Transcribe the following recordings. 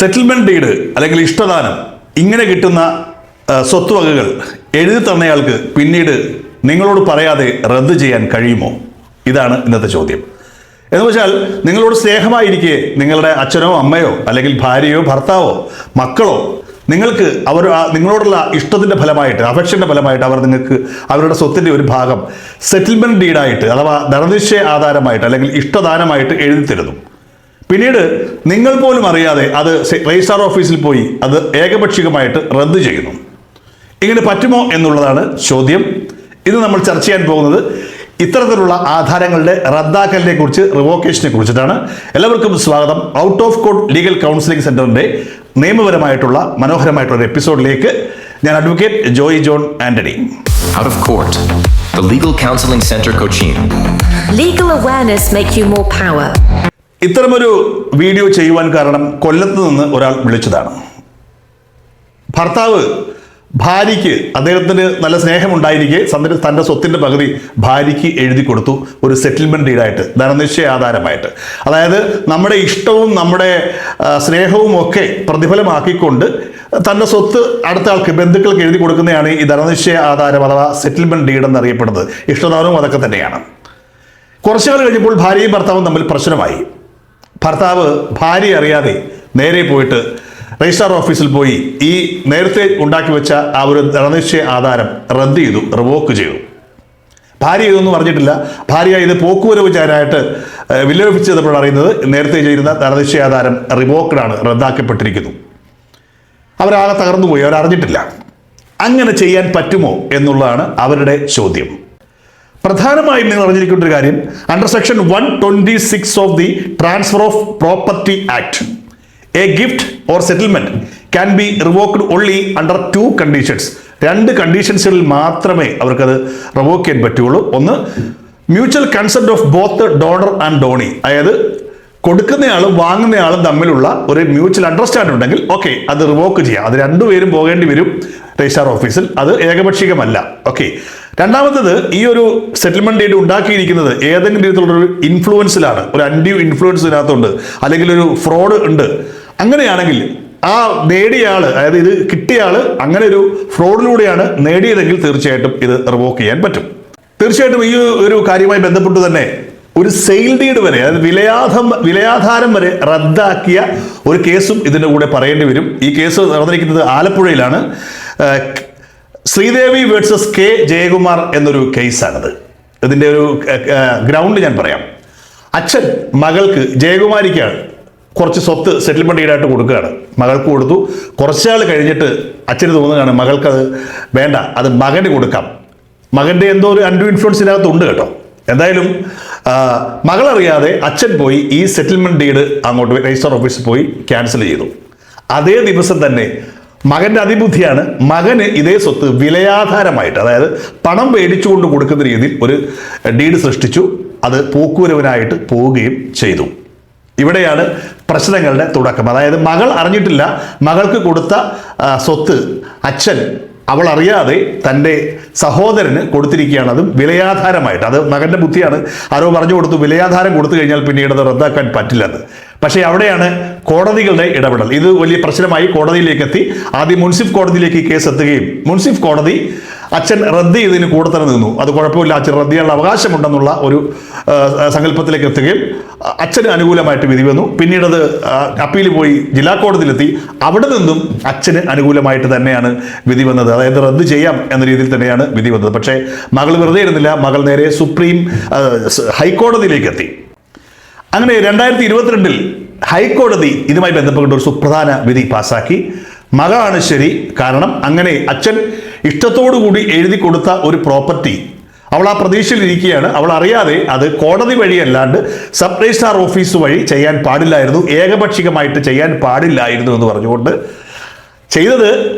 Settlement deed അല്ലെങ്കിൽ ഇഷ്ടദാനം ഇങ്ങനെ കിട്ടുന്ന സ്വത്തുവകകൾ എഴുതി തന്നയാൾക്ക് പിന്നീട് നിങ്ങളോട് പറയാതെ റദ്ദ് ചെയ്യാൻ കഴിയുമോ? ഇതാണ് ഇന്നത്തെ ചോദ്യം. എന്ന് വെച്ചാൽ നിങ്ങളോട് സ്നേഹമായിരിക്കെ നിങ്ങളുടെ അച്ഛനോ അമ്മയോ അല്ലെങ്കിൽ ഭാര്യയോ ഭർത്താവോ മക്കളോ നിങ്ങൾക്ക് നിങ്ങളോടുള്ള ഇഷ്ടത്തിൻ്റെ ഫലമായിട്ട്, അഫക്ഷൻ്റെ ഫലമായിട്ട് അവർ നിങ്ങൾക്ക് അവരുടെ സ്വത്തിൻ്റെ ഒരു ഭാഗം സെറ്റിൽമെൻറ്റ് ഡീഡായിട്ട് അഥവാ ധനനിശ്ചയ ആധാരമായിട്ട് അല്ലെങ്കിൽ ഇഷ്ടദാനമായിട്ട് എഴുതി തരുന്നു. പിന്നീട് നിങ്ങൾ പോലും അറിയാതെ അത് രജിസ്ട്രാർ ഓഫീസിൽ പോയി അത് ഏകപക്ഷീയമായിട്ട് റദ്ദ് ചെയ്യുന്നു. ഇങ്ങനെ പറ്റുമോ എന്നുള്ളതാണ് ചോദ്യം. ഇന്ന് നമ്മൾ ചർച്ച ചെയ്യാൻ പോകുന്നത് ഇത്തരത്തിലുള്ള ആധാരങ്ങളുടെ റദ്ദാക്കലിനെ കുറിച്ച്, റിവോക്കേഷനെ കുറിച്ചിട്ടാണ്. എല്ലാവർക്കും സ്വാഗതം. Out of court legal counselling സെന്ററിന്റെ നിയമപരമായിട്ടുള്ള മനോഹരമായിട്ടുള്ള ഒരു എപ്പിസോഡിലേക്ക്. ഞാൻ advocate Joy John Antony. Out of Court, the Legal Counseling Center, Cochin. Legal awareness make you more power. ഇത്തരമൊരു വീഡിയോ ചെയ്യുവാൻ കാരണം കൊല്ലത്ത് നിന്ന് ഒരാൾ വിളിച്ചതാണ്. ഭർത്താവ് ഭാര്യയ്ക്ക് അദ്ദേഹത്തിന് നല്ല സ്നേഹമുണ്ടായിരിക്കെ തൻ്റെ സ്വത്തിൻ്റെ പകുതി ഭാര്യയ്ക്ക് എഴുതി കൊടുത്തു, ഒരു സെറ്റിൽമെൻറ്റ് ഡീഡായിട്ട്, ധനനിശ്ചയ ആധാരമായിട്ട്. അതായത് നമ്മുടെ ഇഷ്ടവും നമ്മുടെ സ്നേഹവും ഒക്കെ പ്രതിഫലമാക്കിക്കൊണ്ട് തൻ്റെ സ്വത്ത് അടുത്ത ആൾക്ക്, ബന്ധുക്കൾക്ക് എഴുതി കൊടുക്കുന്നതാണ് ഈ ധനനിശ്ചയ ആധാരം അഥവാ സെറ്റിൽമെൻറ്റ് ഡീഡ് എന്നറിയപ്പെടുന്നത്. ഇഷ്ടദാനവും അതൊക്കെ തന്നെയാണ്. കുറച്ചു കാലം കഴിഞ്ഞപ്പോൾ ഭാര്യയും ഭർത്താവും തമ്മിൽ പ്രശ്നമായി. ഭർത്താവ് ഭാര്യ അറിയാതെ നേരെ പോയിട്ട് രജിസ്ട്രാർ ഓഫീസിൽ പോയി ഈ നേരത്തെ ഉണ്ടാക്കി വെച്ച ആ ഒരു ധനനിശ്ചയ ആധാരം റദ്ദ് ചെയ്തു, റിവോക്ക് ചെയ്തു. ഭാര്യ ഇതൊന്നും അറിഞ്ഞിട്ടില്ല. ഭാര്യ ഇത് പോക്കുവരവ് ചെയ്യാനായിട്ട് വില്ലേജ് ഓഫീസ് ചെയ്തപ്പോൾ അറിയുന്നത് നേരത്തെ ചെയ്യുന്ന ധനനിശ്ചയ ആധാരം റിവോക്ക്ഡാണ്, റദ്ദാക്കപ്പെട്ടിരിക്കുന്നു. അവരാകെ തകർന്നുപോയി, അവരറിഞ്ഞിട്ടില്ല. അങ്ങനെ ചെയ്യാൻ പറ്റുമോ എന്നുള്ളതാണ് അവരുടെ ചോദ്യം. പ്രധാനമായും നിങ്ങൾ അറിഞ്ഞിരിക്കേണ്ട ഒരു കാര്യം, under section 126 of the transfer of property act, A gift or settlement can be revoked only under 2 conditions. 2 കണ്ടീഷൻസുകളിൽ മാത്രമേ അവർക്കത് റിവോക്ക് ചെയ്യാൻ പറ്റുള്ളൂ. ഒന്ന്, mutual consent of both donor and Doni, അതായത് കൊടുക്കുന്നയാളും വാങ്ങുന്നയാളും തമ്മിലുള്ള ഒരു മ്യൂച്വൽ അണ്ടർസ്റ്റാൻഡിംഗ് ഉണ്ടെങ്കിൽ ഓക്കെ, അത് റിവോക്ക് ചെയ്യാം. അത് രണ്ടുപേരും പോകേണ്ടി വരും രജിസ്ട്രാർ ഓഫീസിൽ, അത് ഏകപക്ഷീയമല്ല. ഓക്കെ. രണ്ടാമത്തത്, ഈ ഒരു സെറ്റിൽമെന്റ് ഡീഡ് ഉണ്ടാക്കിയിരിക്കുന്നത് ഏതെങ്കിലും രീതിയിലുള്ളൊരു ഇൻഫ്ലുവൻസിലാണ്, ഒരു അൺഡ്യൂ ഇൻഫ്ലുവൻസ് ഇതിനകത്തുണ്ട്, അല്ലെങ്കിൽ ഒരു ഫ്രോഡ് ഉണ്ട്. അങ്ങനെയാണെങ്കിൽ ആ നേടിയ ആള്, അതായത് ഇത് കിട്ടിയ ആള് അങ്ങനെ ഒരു ഫ്രോഡിലൂടെയാണ് നേടിയതെങ്കിൽ തീർച്ചയായിട്ടും ഇത് റിവോക്ക് ചെയ്യാൻ പറ്റും. തീർച്ചയായിട്ടും ഈ ഒരു കാര്യവുമായി ബന്ധപ്പെട്ട് തന്നെ ഒരു സെയിൽ ഡീഡ് വരെ, അതായത് വിലയാധാരം വരെ റദ്ദാക്കിയ ഒരു കേസും ഇതിൻ്റെ കൂടെ പറയേണ്ടി വരും. ഈ കേസ് നടന്നിരിക്കുന്നത് ആലപ്പുഴയിലാണ്. ശ്രീദേവി വേഴ്സസ് കെ ജയകുമാർ എന്നൊരു കേസാണിത്. ഇതിൻ്റെ ഒരു ഗ്രൗണ്ട് ഞാൻ പറയാം. അച്ഛൻ മകൾക്ക്, ജയകുമാരിക്കാണ്, കുറച്ച് സ്വത്ത് സെറ്റിൽമെന്റ് ഡീഡായിട്ട് കൊടുക്കുകയാണ്. മകൾക്ക് കൊടുത്തു. കുറച്ചാൾ കഴിഞ്ഞിട്ട് അച്ഛന് തോന്നുകയാണ് മകൾക്കത് വേണ്ട, അത് മകന് കൊടുക്കാം. മകൻ്റെ എന്തോ ഒരു അൺഡ്യൂ ഇൻഫ്ലുവൻസ് ഇതിനകത്തുണ്ട് കേട്ടോ. എന്തായാലും മകളറിയാതെ അച്ഛൻ പോയി ഈ സെറ്റിൽമെന്റ് ഡീഡ് അങ്ങോട്ട് രജിസ്റ്റർ ഓഫീസിൽ പോയി ക്യാൻസൽ ചെയ്തു. അതേ ദിവസം തന്നെ മകൻ്റെ അതിബുദ്ധിയാണ്, മകന് ഇതേ സ്വത്ത് വിലയാധാരമായിട്ട്, അതായത് പണം മേടിച്ചുകൊണ്ട് കൊടുക്കുന്ന രീതിയിൽ ഒരു ഡീഡ് സൃഷ്ടിച്ചു. അത് പോക്കുവരവിനായിട്ട് പോവുകയും ചെയ്തു. ഇവിടെയാണ് പ്രശ്നങ്ങളുടെ തുടക്കം. അതായത് മകൾ അറിഞ്ഞിട്ടില്ല, മകൾക്ക് കൊടുത്ത സ്വത്ത് അച്ഛൻ അവൾ അറിയാതെ തൻ്റെ സഹോദരന് കൊടുത്തിരിക്കുകയാണ്. അതും വിലയാധാരമായിട്ട്. അത് മകൻ്റെ ബുദ്ധിയാണ്. ആരോ പറഞ്ഞു കൊടുത്തു, വിലയാധാരം കൊടുത്തു കഴിഞ്ഞാൽ പിന്നീട് അത് റദ്ദാക്കാൻ പറ്റില്ലെന്ന്. പക്ഷേ അവിടെയാണ് കോടതികളുടെ ഇടപെടൽ. ഇത് വലിയ പ്രശ്നമായി കോടതിയിലേക്ക് എത്തി. ആദ്യം മുൻസിഫ് കോടതിയിലേക്ക് ഈ കേസ് എത്തുകയും മുൻസിഫ് കോടതി അച്ഛൻ റദ്ദ് ചെയ്തതിന് കൂടെ തന്നെ നിന്നു. അത് കുഴപ്പമില്ല, അച്ഛൻ റദ്ദ് ചെയ്യാനുള്ള അവകാശമുണ്ടെന്നുള്ള ഒരു സങ്കല്പത്തിലേക്ക് എത്തുകയും അച്ഛന് അനുകൂലമായിട്ട് വിധി വന്നു. പിന്നീട് അത് അപ്പീൽ പോയി ജില്ലാ കോടതിയിലെത്തി. അവിടെ നിന്നും അച്ഛന് അനുകൂലമായിട്ട് തന്നെയാണ് വിധി വന്നത്. അതായത് റദ്ദ് ചെയ്യാം എന്ന രീതിയിൽ തന്നെയാണ് വിധി വന്നത്. പക്ഷേ മകൾ വെറുതെ ഇരുന്നില്ല. മകൾ നേരെ ഹൈക്കോടതിയിലേക്ക് എത്തി. അങ്ങനെ 2022 ഹൈക്കോടതി ഇതുമായി ബന്ധപ്പെട്ട ഒരു സുപ്രധാന വിധി പാസാക്കി. മകളാണ് ശരി. കാരണം അങ്ങനെ അച്ഛൻ ഇഷ്ടത്തോടുകൂടി എഴുതി കൊടുത്ത ഒരു പ്രോപ്പർട്ടി അവൾ ആ പ്രതീക്ഷയിലിരിക്കുകയാണ്. അവൾ അറിയാതെ അത് കോടതി വഴിയല്ലാണ്ട് സബ് രജിസ്ട്രാർ ഓഫീസ് വഴി ചെയ്യാൻ പാടില്ലായിരുന്നു, ഏകപക്ഷീയമായിട്ട് ചെയ്യാൻ പാടില്ലായിരുന്നു എന്ന് പറഞ്ഞുകൊണ്ട് ചെയ്തത്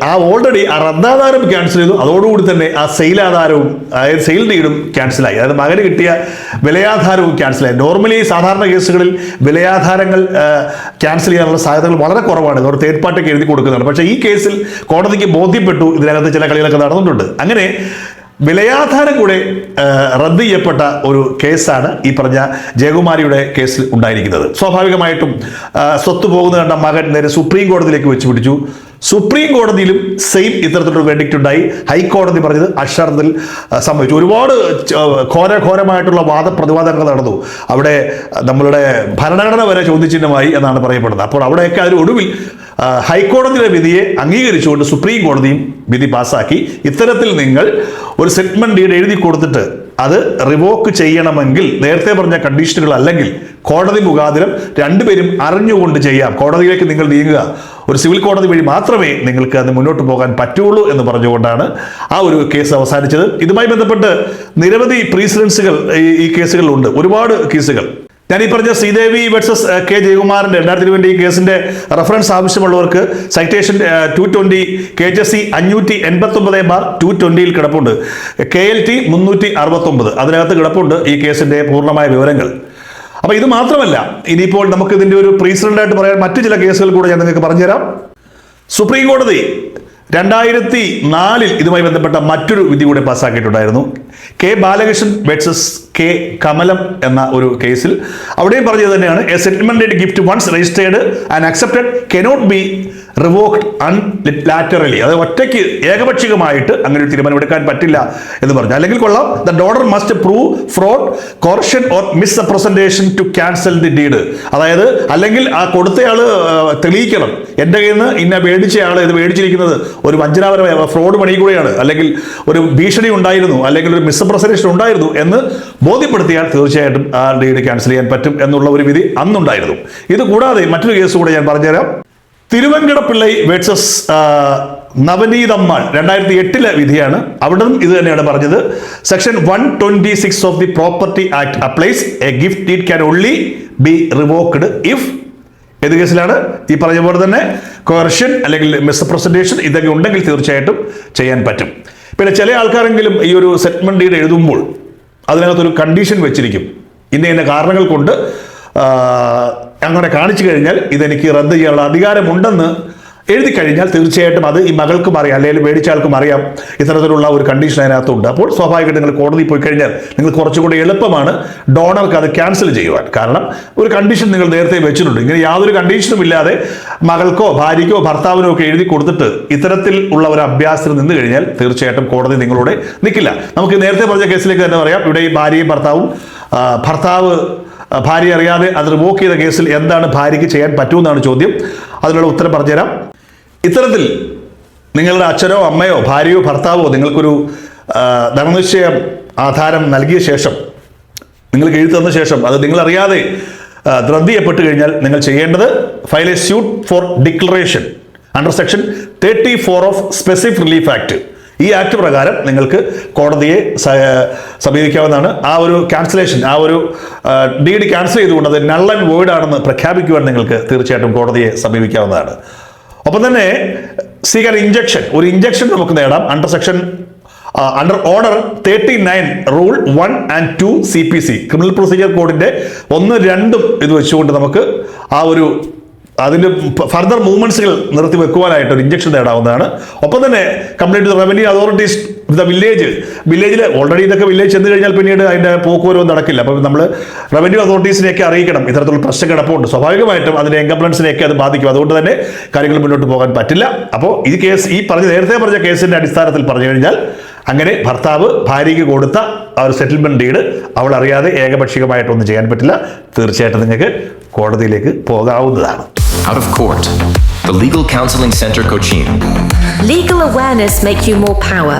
ഓൾറെഡി ആ റദ്ദാധാരം ക്യാൻസൽ ചെയ്തു. അതോടുകൂടി തന്നെ ആ സെയിൽ ആധാരവും, അതായത് സെയിൽ ഡീഡും ക്യാൻസലായി. അതായത് മകന് കിട്ടിയ വിലയാധാരവും ക്യാൻസലായി. നോർമലി സാധാരണ കേസുകളിൽ വിലയാധാരങ്ങൾ ക്യാൻസൽ ചെയ്യാനുള്ള സാധ്യതകൾ വളരെ കുറവാണ്, ഒരു തേർഡ് പാർട്ടിക്ക് എഴുതി കൊടുക്കുന്നതാണ്. പക്ഷേ ഈ കേസിൽ കോടതിക്ക് ബോധ്യപ്പെട്ടു ഇതിനകത്ത് ചില കളികളൊക്കെ നടന്നിട്ടുണ്ട്. അങ്ങനെ വിലയാധാരം കൂടെ റദ്ദ് ചെയ്യപ്പെട്ട ഒരു കേസാണ് ഈ പറഞ്ഞ ജയകുമാരിയുടെ കേസിൽ ഉണ്ടായിരിക്കുന്നത്. സ്വാഭാവികമായിട്ടും സ്വത്ത് പോകുന്ന കണ്ട മകൻ നേരെ സുപ്രീം കോടതിയിലേക്ക് വെച്ച് പിടിച്ചു. സുപ്രീം കോടതിയിലും സെയിം ഇത്തരത്തിലൊരു വെർഡിക്റ്റ് ഉണ്ടായി. ഹൈക്കോടതി പറഞ്ഞത് അക്ഷരത്തിൽ സംഭവിച്ചു. ഒരുപാട് ഘോരമായിട്ടുള്ള വാദപ്രതിവാദങ്ങൾ നടന്നു. അവിടെ നമ്മളുടെ ഭരണഘടന വരെ ചോദ്യചിഹ്നമായി എന്നാണ് പറയപ്പെടുന്നത്. അപ്പോൾ അവിടെയൊക്കെ അതിന് ഒടുവിൽ ഹൈക്കോടതിയുടെ വിധിയെ അംഗീകരിച്ചുകൊണ്ട് സുപ്രീം കോടതിയും വിധി പാസ്സാക്കി. ഇത്തരത്തിൽ നിങ്ങൾ ഒരു സെറ്റിൽമെന്റ് ഡീഡ് എഴുതി കൊടുത്തിട്ട് അത് റിവോക്ക് ചെയ്യണമെങ്കിൽ നേരത്തെ പറഞ്ഞ കണ്ടീഷനുകൾ അല്ലെങ്കിൽ കോടതി മുഖാന്തരം രണ്ടുപേരും അറിഞ്ഞുകൊണ്ട് ചെയ്യാം. കോടതിയിലേക്ക് നിങ്ങൾ നീങ്ങുക, ഒരു സിവിൽ കോടതി വഴി മാത്രമേ നിങ്ങൾക്ക് അത് മുന്നോട്ട് പോകാൻ പറ്റുള്ളൂ എന്ന് പറഞ്ഞുകൊണ്ടാണ് ആ ഒരു കേസ് അവസാനിച്ചത്. ഇതുമായി ബന്ധപ്പെട്ട് നിരവധി പ്രീസിഡൻസുകൾ ഈ കേസുകളിലുണ്ട്, ഒരുപാട് കേസുകൾ. ഞാൻ ഈ പറഞ്ഞ ശ്രീദേവി വേഴ്സസ് കെ ജയകുമാറിന്റെ 2020 കേസിന്റെ റെഫറൻസ് ആവശ്യമുള്ളവർക്ക് സൈറ്റേഷൻ 220 KJC 589/220 കിടപ്പുണ്ട്. KLT 369 അതിനകത്ത് കിടപ്പുണ്ട് ഈ കേസിന്റെ പൂർണ്ണമായ വിവരങ്ങൾ. അപ്പൊ ഇത് മാത്രമല്ല, ഇനിയിപ്പോൾ നമുക്ക് ഇതിന്റെ ഒരു പ്രീസിഡന്റായിട്ട് പറയാൻ മറ്റു ചില കേസുകൾ കൂടെ ഞാൻ നിങ്ങൾക്ക് പറഞ്ഞുതരാം. സുപ്രീം കോടതി 2004 ഇതുമായി ബന്ധപ്പെട്ട മറ്റൊരു വിധി കൂടെ പാസ്സാക്കിയിട്ടുണ്ടായിരുന്നു. K Balakrishnan versus K Kamalam എന്ന ഒരു കേസിൽ അവിടെയും പറഞ്ഞത് തന്നെയാണ്, a settlement gift once registered and accepted cannot be revoked unilaterally. അത് ഒറ്റയ്ക്ക് ഏകപക്ഷികമായിട്ട് അങ്ങനെ ഒരു തീരുമാനമെടുക്കാൻ പറ്റില്ല എന്ന് പറഞ്ഞു. അല്ലെങ്കിൽ കൊള്ളാം, the donor must prove fraud, coercion or misrepresentation to cancel the deed. അതായത് അല്ലെങ്കിൽ ആ കൊടുത്തയാള് തെളിയിക്കണം, എൻ്റെ കയ്യിൽ നിന്ന് ഇന്ന മേടിച്ചയാള് ഇത് മേടിച്ചിരിക്കുന്നത് ഒരു വഞ്ചനാപരമായ ഫ്രോഡ് പണി കൂടെയാണ്, അല്ലെങ്കിൽ ഒരു ഭീഷണി ഉണ്ടായിരുന്നു, അല്ലെങ്കിൽ ഒരു മിസ്റെപ്രസെന്റേഷൻ ഉണ്ടായിരുന്നു എന്ന് ബോധ്യപ്പെടുത്തിയാൽ തീർച്ചയായിട്ടും ആ ഡീഡ് ക്യാൻസൽ ചെയ്യാൻ പറ്റും എന്നുള്ള ഒരു വിധി അന്നുണ്ടായിരുന്നു. ഇത് കൂടാതെ മറ്റൊരു കേസ് കൂടെ ഞാൻ പറഞ്ഞുതരാം. തിരുവങ്കടപ്പിള്ളൈ വേഴ്സസ് നവനീതമ്മാൾ 2008 വിധിയാണ്. അവിടെ ഇത് തന്നെയാണ് പറഞ്ഞത്. Section 126 of the property act applies. A gift deed can only B revoked if ഏത് കേസിലാണ്? ഈ പറഞ്ഞ പോലെ തന്നെ കോർഷൻ അല്ലെങ്കിൽ മിസ്റെപ്രസെന്റേഷൻ ഇതൊക്കെ ഉണ്ടെങ്കിൽ തീർച്ചയായിട്ടും ചെയ്യാൻ പറ്റും. പിന്നെ ചില ആൾക്കാരെങ്കിലും ഈ ഒരു സെറ്റിൽമെന്റ് ഡീഡ് എഴുതുമ്പോൾ അതിനകത്തൊരു കണ്ടീഷൻ വെച്ചിരിക്കും, ഇന്ന കാരണങ്ങൾ കൊണ്ട് അങ്ങനെ കാണിച്ചു കഴിഞ്ഞാൽ ഇതെനിക്ക് റദ്ദ് ചെയ്യാനുള്ള അധികാരമുണ്ടെന്ന് എഴുതി കഴിഞ്ഞാൽ തീർച്ചയായിട്ടും അത് ഈ മകൾക്കും അറിയാം, അല്ലെങ്കിൽ മേടിച്ച ആൾക്കും അറിയാം ഇത്തരത്തിലുള്ള ഒരു കണ്ടീഷൻ അതിനകത്തുണ്ട്. അപ്പോൾ സ്വാഭാവികമായിട്ട് നിങ്ങൾ കോടതിയിൽ പോയി കഴിഞ്ഞാൽ നിങ്ങൾ കുറച്ചുകൂടി എളുപ്പമാണ് ഡോണർക്ക് അത് ക്യാൻസൽ ചെയ്യുവാൻ. കാരണം ഒരു കണ്ടീഷൻ നിങ്ങൾ നേരത്തെ വെച്ചിട്ടുണ്ട്. ഇങ്ങനെ യാതൊരു കണ്ടീഷനും ഇല്ലാതെ മകൾക്കോ ഭാര്യയ്ക്കോ ഭർത്താവിനോ ഒക്കെ എഴുതി കൊടുത്തിട്ട് ഇത്തരത്തിൽ ഉള്ള ഒരു അഭ്യാസത്തിൽ നിന്ന് കഴിഞ്ഞാൽ തീർച്ചയായിട്ടും കോടതി നിങ്ങളോട് നിൽക്കില്ല. നമുക്ക് നേരത്തെ പറഞ്ഞ കേസിലേക്ക് തന്നെ പറയാം. ഇവിടെ ഈ ഭാര്യയും ഭർത്താവ് ഭാര്യ അറിയാതെ അത് റിവോക്ക് ചെയ്ത കേസിൽ എന്താണ് ഭാര്യയ്ക്ക് ചെയ്യാൻ പറ്റുമെന്നാണ് ചോദ്യം. അതിനുള്ള ഉത്തരം പറഞ്ഞുതരാം. ഇത്തരത്തിൽ നിങ്ങളുടെ അച്ഛനോ അമ്മയോ ഭാര്യയോ ഭർത്താവോ നിങ്ങൾക്കൊരു ധനനിശ്ചയം ആധാരം നൽകിയ ശേഷം, നിങ്ങൾക്ക് എഴുതി തന്ന ശേഷം അത് നിങ്ങളറിയാതെ റദ്ദ് ചെയ്യപ്പെട്ട് കഴിഞ്ഞാൽ നിങ്ങൾ ചെയ്യേണ്ടത് file a suit for declaration under section 34 of specific relief act. ഈ ആക്ട് പ്രകാരം നിങ്ങൾക്ക് കോടതിയെ സമീപിക്കാവുന്നതാണ്. ആ ഒരു ക്യാൻസലേഷൻ, ആ ഒരു ഡീഡ് ക്യാൻസൽ ചെയ്തുകൊണ്ട് അത് നൾ ആൻഡ് വോയിഡ് ആണെന്ന് പ്രഖ്യാപിക്കുവാൻ നിങ്ങൾക്ക് തീർച്ചയായിട്ടും കോടതിയെ സമീപിക്കാവുന്നതാണ്. ഒപ്പം തന്നെ സീക്ക് ആൻ ഇഞ്ചക്ഷൻ, ഒരു ഇഞ്ചക്ഷൻ നമുക്ക് നേടാം under order 39 rule 1 and 2 CPC criminal procedure കോഡിന്റെ 1, 2 ഇത് വെച്ചുകൊണ്ട് നമുക്ക് ആ ഒരു അതിന്റെ ഫർദർ മൂവ്മെന്റ്സുകൾ നിർത്തി വെക്കുവാനായിട്ട് ഒരു ഇഞ്ചക്ഷൻ നേടാവുന്നതാണ്. ഒപ്പം തന്നെ കംപ്ലൈന്റ് റവന്യൂ അതോറിറ്റീസ് ദ വില്ലേജിൽ ഓൾറെഡി ഇതൊക്കെ വില്ലേജ് ചെന്ന് കഴിഞ്ഞാൽ പിന്നീട് അതിന്റെ പോക്കുവരവും നടക്കില്ല. അപ്പം നമ്മൾ റവന്യൂ അതോറിറ്റീസിനെയൊക്കെ അറിയിക്കണം ഇത്തരത്തിലുള്ള പ്രശ്നം കിടപ്പുണ്ട്. സ്വാഭാവികമായിട്ടും അതിന്റെ എൻകംപ്ലൻസിനെയൊക്കെ അത് ബാധിക്കും. അതുകൊണ്ട് തന്നെ കാര്യങ്ങൾ മുന്നോട്ട് പോകാൻ പറ്റില്ല. അപ്പോൾ ഈ നേരത്തെ പറഞ്ഞ കേസിന്റെ അടിസ്ഥാനത്തിൽ പറഞ്ഞു കഴിഞ്ഞാൽ അങ്ങനെ ഭർത്താവ് ഭാര്യയ്ക്ക് കൊടുത്ത ആ ഒരു സെറ്റിൽമെന്റ് ഡീഡ് അവൾ അറിയാതെ ഏകപക്ഷീയമായിട്ടൊന്നും ചെയ്യാൻ പറ്റില്ല. തീർച്ചയായിട്ടും നിങ്ങൾക്ക് കോടതിയിലേക്ക് പോകാവുന്നതാണ്. Out of court, the Legal Counseling Center Cochin. Legal awareness make you more power.